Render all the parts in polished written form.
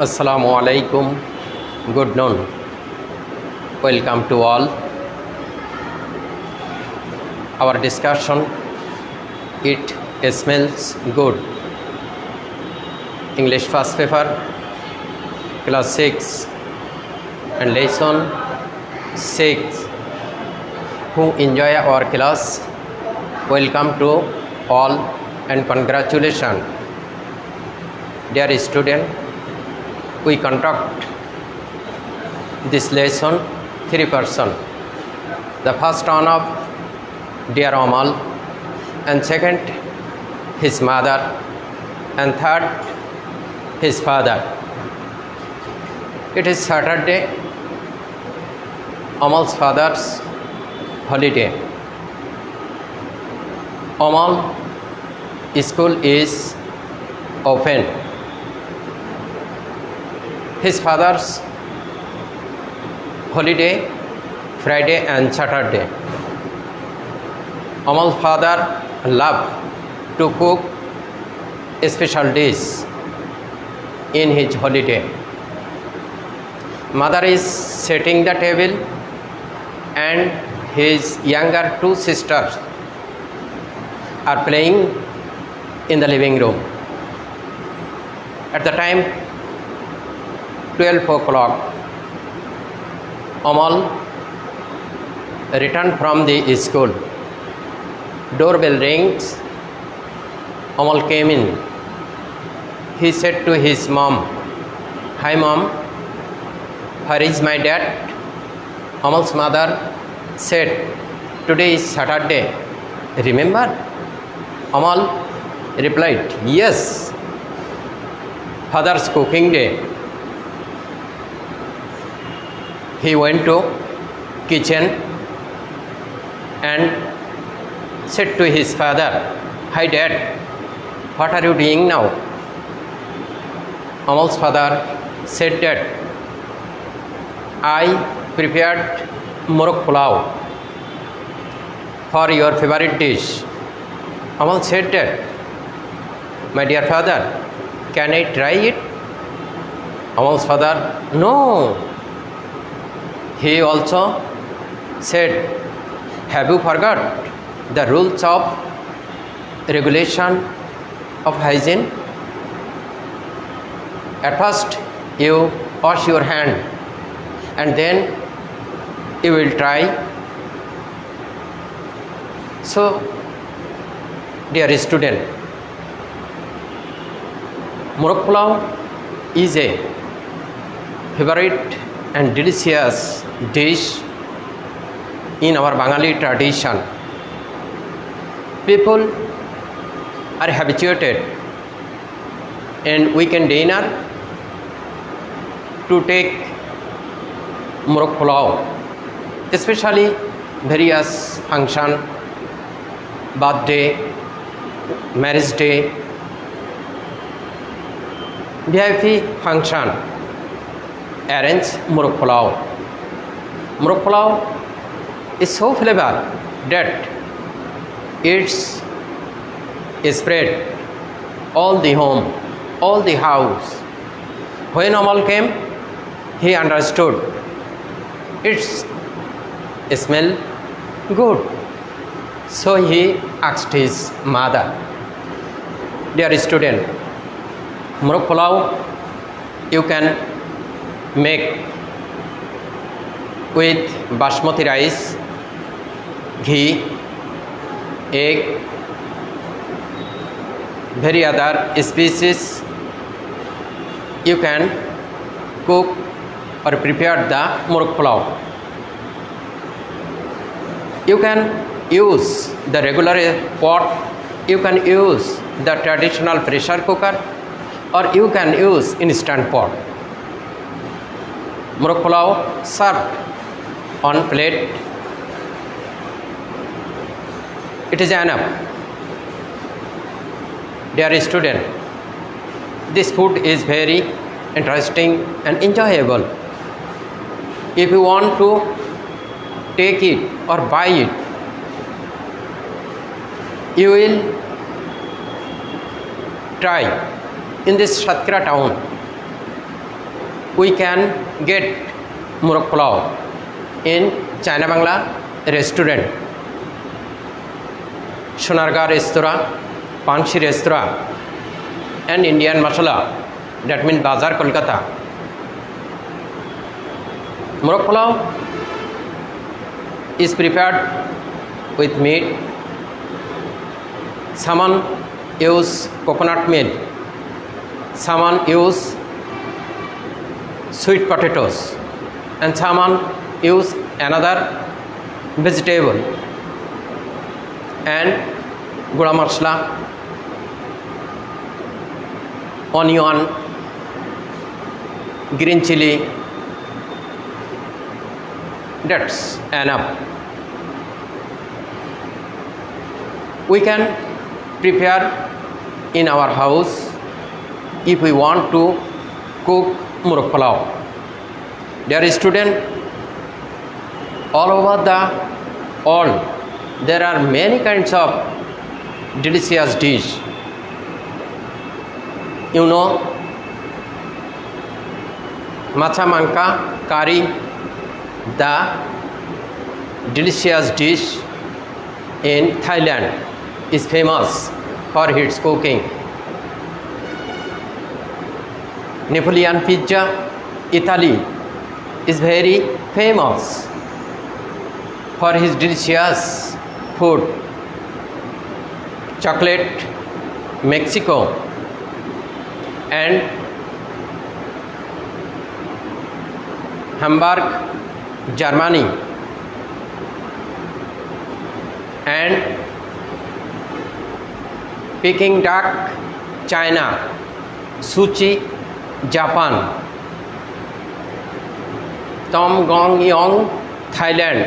Assalamu alaikum. Good noon. Welcome to all. Our discussion, it smells good. English first paper, class 6 and lesson 6. Who enjoy our class, welcome to all and congratulations. Dear student, we conduct this lesson 3 person. The first one of dear Amal, and second his mother, and third his father. It is Saturday, Amal's father's holiday. Amal school is open. His father's holiday Friday and Saturday. Amal's father loved to cook special dish in his holiday. Mother is setting the table and his younger 2 sisters are playing in the living room. At the time 12 o'clock, Amal returned from the school. Doorbell rings. Amal came in. He said to his mom, "Hi mom, where is my dad?" Amal's mother said, "Today is Saturday, remember?" Amal replied, "Yes, father's cooking day." He went to kitchen and said to his father, "Hi dad, what are you doing now?" Amal's father said that, "I prepared morok pulao for your favorite dish." Amal said that, "My dear father, can I try it?" Amal's father, "No." He also said, "Have you forgot the rules of regulation of hygiene? At first you wash your hand and then you will try." So, dear student, morok pulao is a favorite and delicious dish in our Bengali tradition. People are habituated in weekend dinner to take morok pulao, especially various function, birthday, marriage day, VIP function. Arrange morok pulao. Morok pulao is so flavor that it's spread all the home, all the house. When Amal came, he understood it's smell good. So he asked his mother, "Dear student, morok pulao you can make with basmati rice, ghee, egg, very other species. You can cook or prepare the morok pulao. You can use the regular pot, you can use the traditional pressure cooker, or you can use instant pot. Morok pulao served on plate. It is enough. Dear student, this food is very interesting and enjoyable. If you want to take it or buy it, you will try in this Satkira town. we can get murok pulao in China Bangla restaurant, Sonargaon restaurant, Panchi restaurant, and Indian masala, that means Bazar Kolkata. Murok pulao is prepared with meat. Someone use coconut meat, someone use sweet potatoes, and someone use another vegetable, and gura masala, onion, green chili. That's enough. We can prepare in our house if we want to cook murok pulao. Dear student, all over the world there are many kinds of delicious dish. You know, macha manka curry, the delicious dish in Thailand, is famous for its cooking. Napoleon pizza, Italy, is very famous for his delicious food. Chocolate, Mexico, and Hamburg, Germany, and Peking duck, China, sushi, Japan, Tom Gong Yong, Thailand,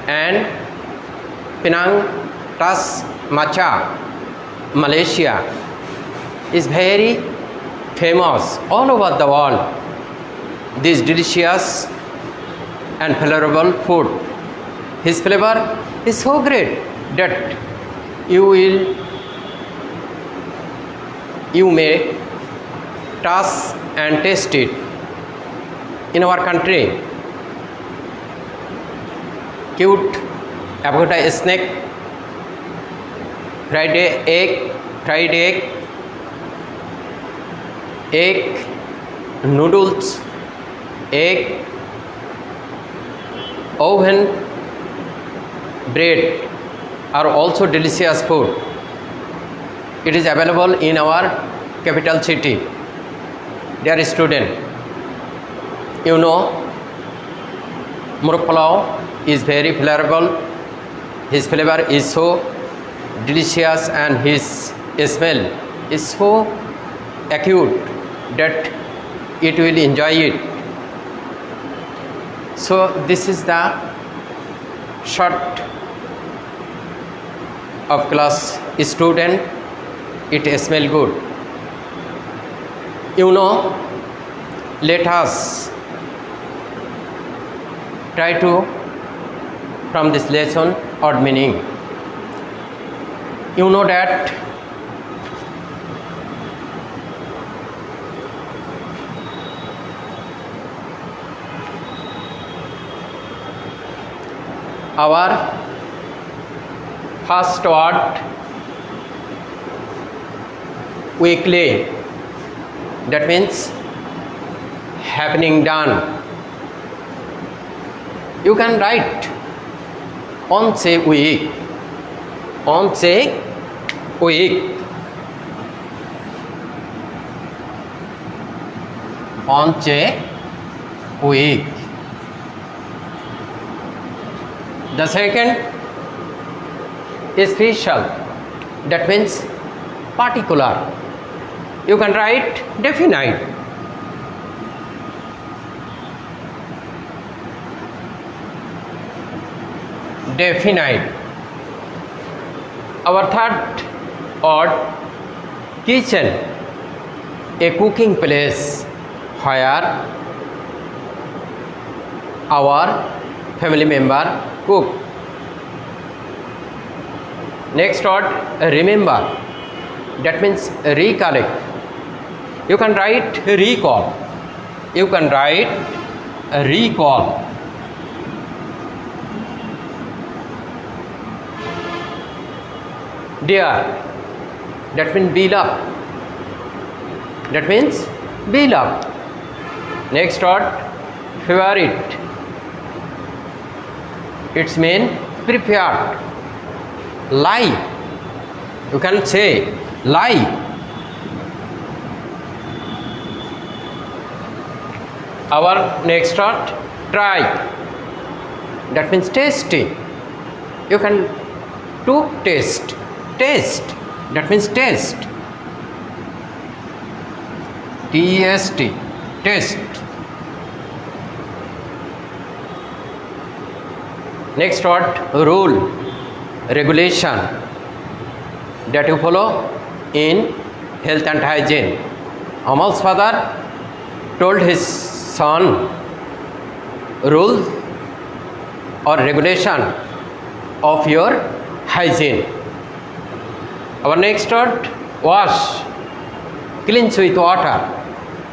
and Penang Tas Matcha, Malaysia, is very famous all over the world. This delicious and flavorful food, his flavor is so great that you may touch and taste it. In our country, cute avocado snack, fried egg, noodles, egg, oven, bread are also delicious food. It is available in our capital city. Dear student, you know, murok pulao is very flavorful. His flavor is so delicious and his smell is so acute that it will enjoy it. So this is the short of class student. It smells good. You know, let us try to from this lesson odd meaning. You know that our first word weekly, that means happening done. You can write once a week, once a week, once a week. The second is special, that means particular. You can write definite. Definite. Our third word, kitchen, a cooking place where our family member cook. Next word, remember, that means recollect. You can write recall. You can write recall. Dear, that means beloved. That means beloved. Next word, favorite. Its mean prepared. Lie. You can say lie. Our next word, try. That means tasty. You can to taste. Taste. That means taste. T-E-S-T. Taste. Next word, rule, regulation that you follow in health and hygiene. Amal's father told his son rule or regulation of your hygiene. Our next word, wash, cleanse with water.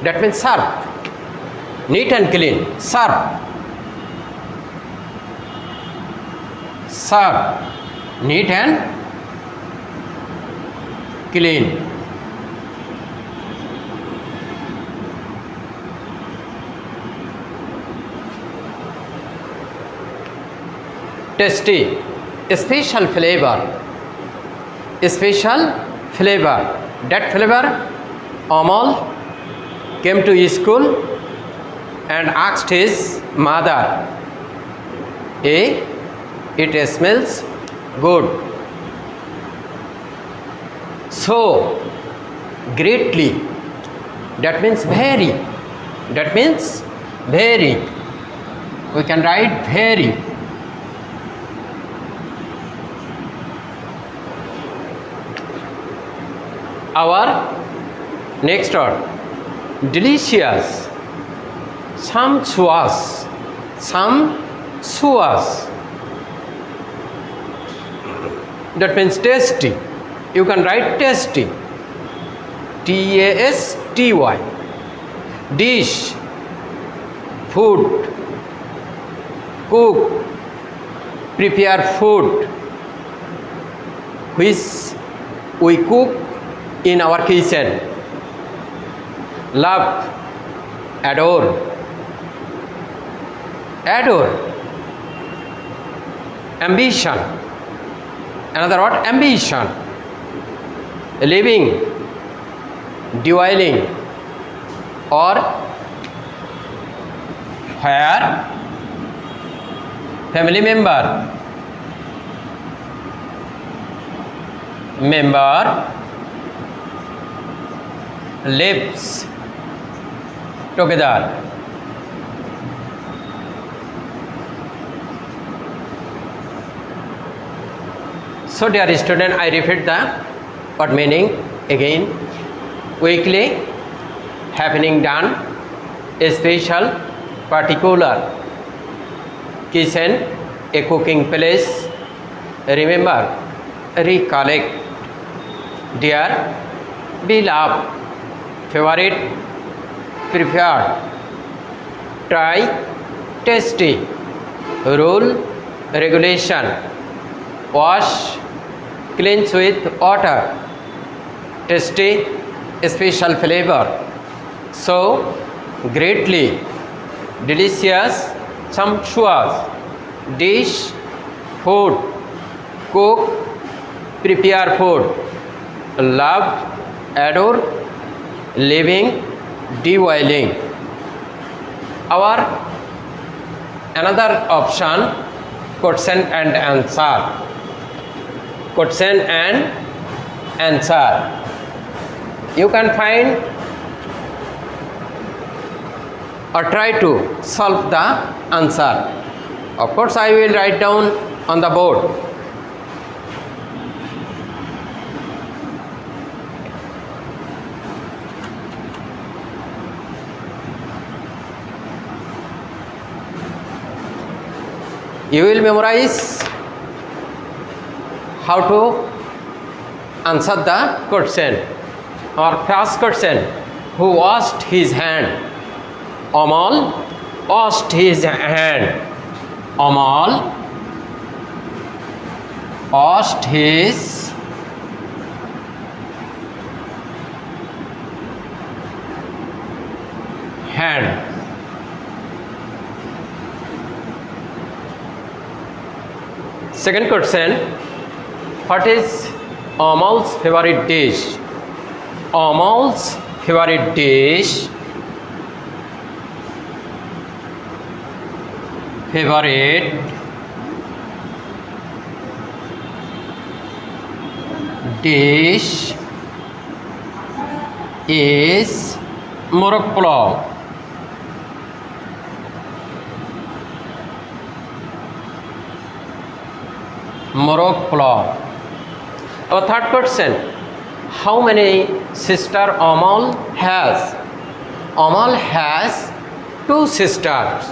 That means serve. Neat and clean, serve. Serve, neat and clean. Tasty, special flavor. Special flavor. That flavor, Amal came to school and asked his mother, it smells good. So greatly. That means very. That means very. We can write very. Our next word, delicious, sumptuous, sumptuous. That means tasty. You can write tasty. T-A-S-T-Y. Dish, food, cook, prepare food which we cook in our kitchen. Love, adore, adore. Ambition, another word, ambition. Living, dwelling, or where family member lives together. So dear student, I repeat the word meaning again. Weekly, happening done, special, particular. Kitchen, a cooking place. Remember, recollect. Dear, beloved, favorite, preferred. Try, tasty. Rule, regulation. Wash, cleanse with water. Tasty, special flavor. So, greatly, delicious, sumptuous. Dish, food, cook, prepare food. Love, adore, living, dwelling. Our another option, question and answer. Question and answer. You can find or try to solve the answer. Of course, I will write down on the board. You will memorize how to answer the question. Our first question, who washed his hand. Amal washed his hand. Amal washed his hand. Second question, what is Amal's favorite dish? Amal's favorite dish, favorite dish is morok pulao. Morok pulao. Our third question, how many sister Amal has? Amal has 2 sisters.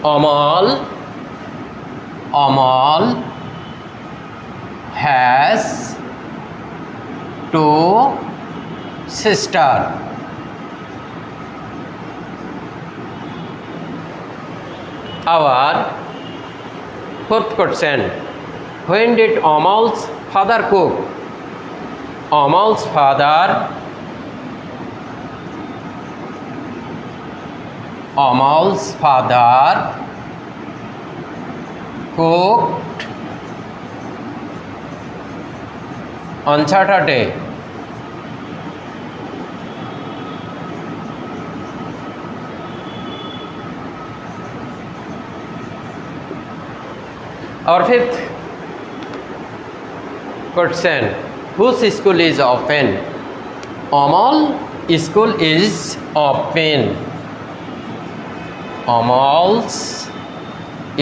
Amal has 2 sisters. Our fourth question, when did Amal's father cook? Amal's father cooked on Saturday. Our fifth question, whose school is open? Amal school is open. Amal's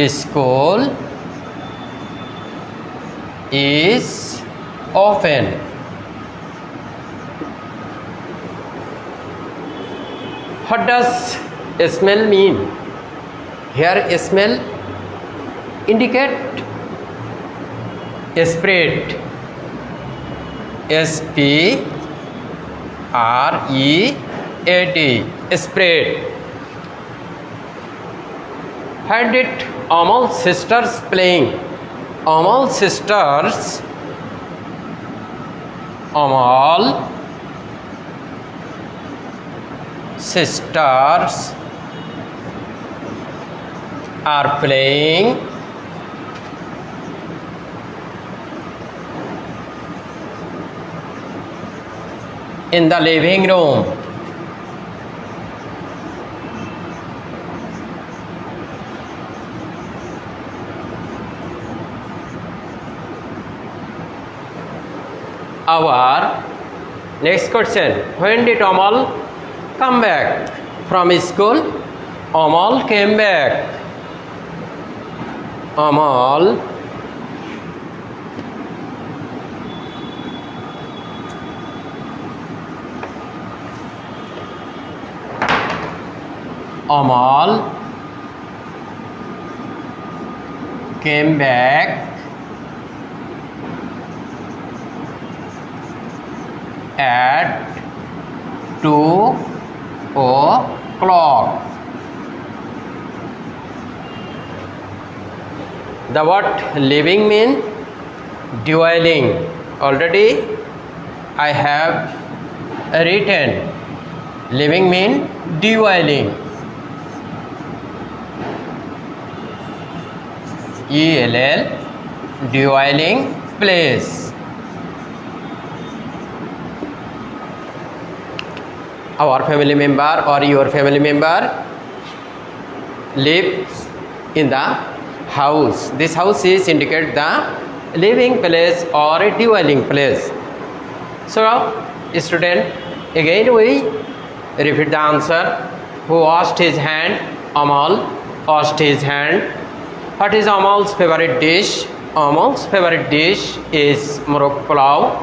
school is open. What does smell mean? Here smell indicate spread. S-P-R-E-A-D, spread. Where did Amal's sisters playing? Amal sisters are playing in the living room. Our next question, when did Amal come back from school? Amal came back. Amal came back at 2:00. The word living mean dwelling. Already I have written living mean dwelling. ELL, dwelling place. Our family member or your family member lives in the house. This house is indicate the living place or a dwelling place. So student, again we repeat the answer. Who washed his hand? Amal washed his hand. What is Amal's favorite dish? Amal's favorite dish is morok pulao.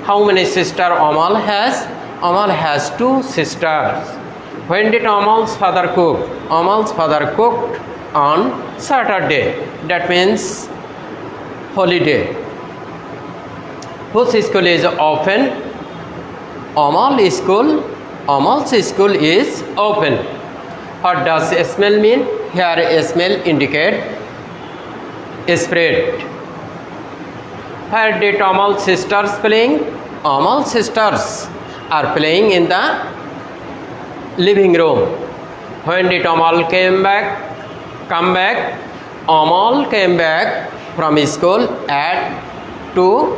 How many sisters Amal has? Amal has 2 sisters. When did Amal's father cook? Amal's father cooked on Saturday. That means holiday. Whose school is open? Amal school Amal's school is open. What does smell mean? Here smell indicate spread. Where did Amal's sisters playing? Amal's sisters are playing in the living room. When did Amal come back? Amal came back from school at 2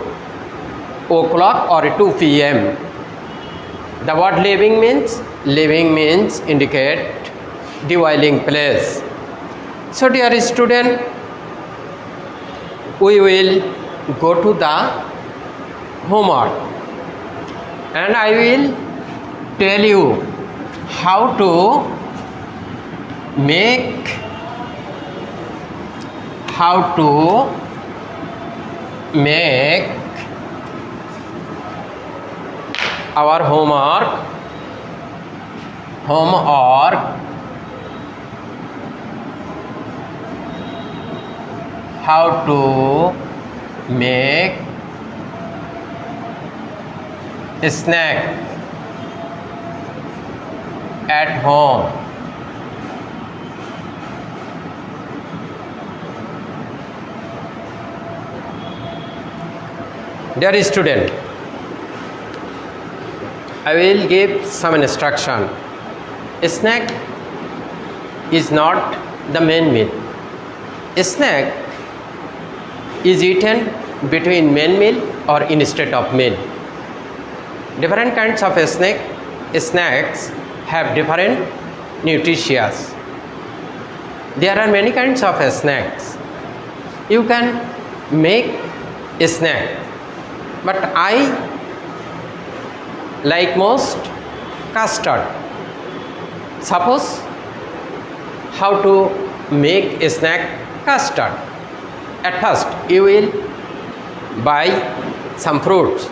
o'clock or 2 p.m. The word living means indicate dwelling place. So dear student, we will go to the homework and I will tell you how to make our homework how to make a snack at home. Dear student, I will give some instruction. A snack is not the main meal. A snack is eaten between main meal or instead of meal. Different kinds of snacks have different nutritious. There are many kinds of snacks. You can make a snack, but I like most custard. Suppose how to make a snack custard. At first you will buy some fruits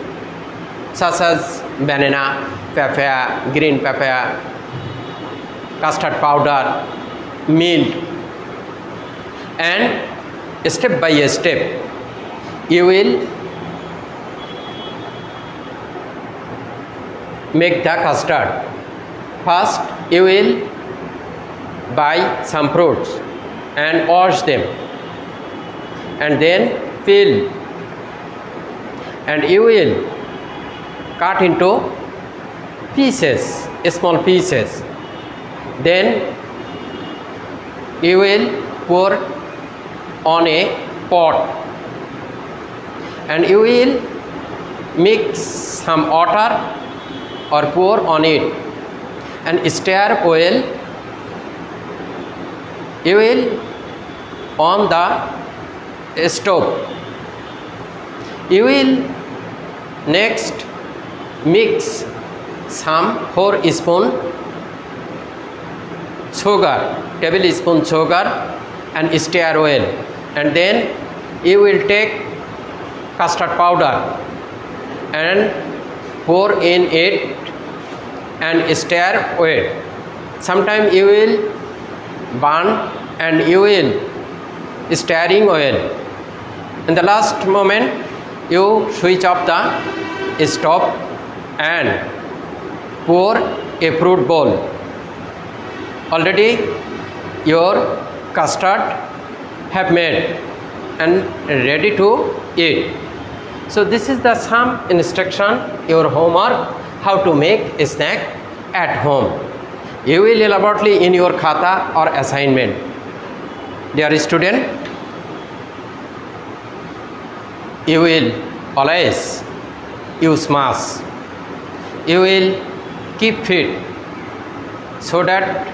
such as banana, papaya, green papaya, custard powder, milk, and step by step you will make the custard. First you will buy some fruits and wash them and then peel, and you will cut into pieces, small pieces. Then you will pour on a pot and you will mix some water or pour on it and stir well. You will on the stove. You will next mix some 4 spoon sugar, tablespoon sugar, and stir well, and then you will take custard powder and pour in it and stir well. Sometime you will burn and you will stirring oil. In the last moment you switch off the stove and pour a fruit bowl. Already your custard have made and ready to eat. So this is the some instruction, your homework, how to make a snack at home. You will elaborately in your khata or assignment. Dear student, you will always use mask. You will keep fit so that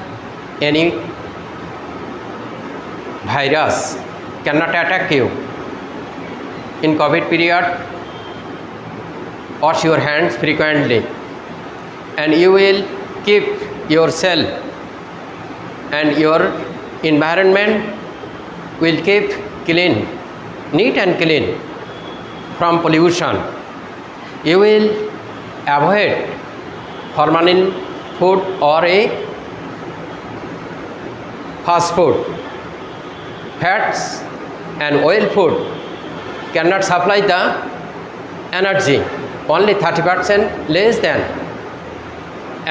any virus cannot attack you. In COVID period, wash your hands frequently and you will keep yourself and your environment will keep clean, neat and clean from pollution. You will avoid formalin food or a fast food. Fats and oil food cannot supply the energy, only 30% less than,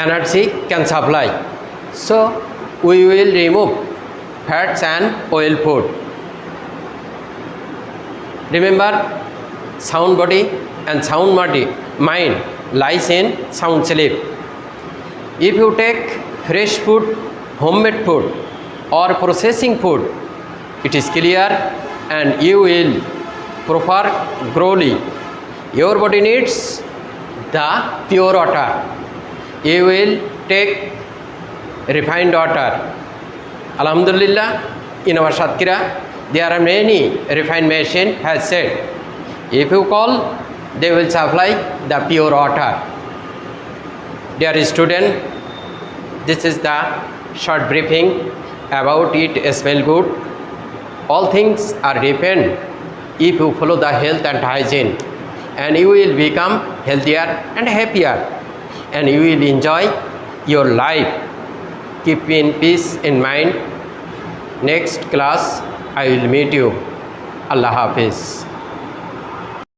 energy can supply. So we will remove fats and oil food. Remember, sound body and sound mind lies in sound sleep. If you take fresh food, homemade food or processing food, it is clear and you will prefer growly. Your body needs the pure water. You will take refined water. Alhamdulillah, in our Satkira, there are many refined machine has said, if you call, they will supply the pure water. Dear student, this is the short briefing about it. Smell good. All things are depend if you follow the health and hygiene, and you will become healthier and happier, and you will enjoy your life. Keep in peace in mind. Next class I will meet you. Allah Hafiz.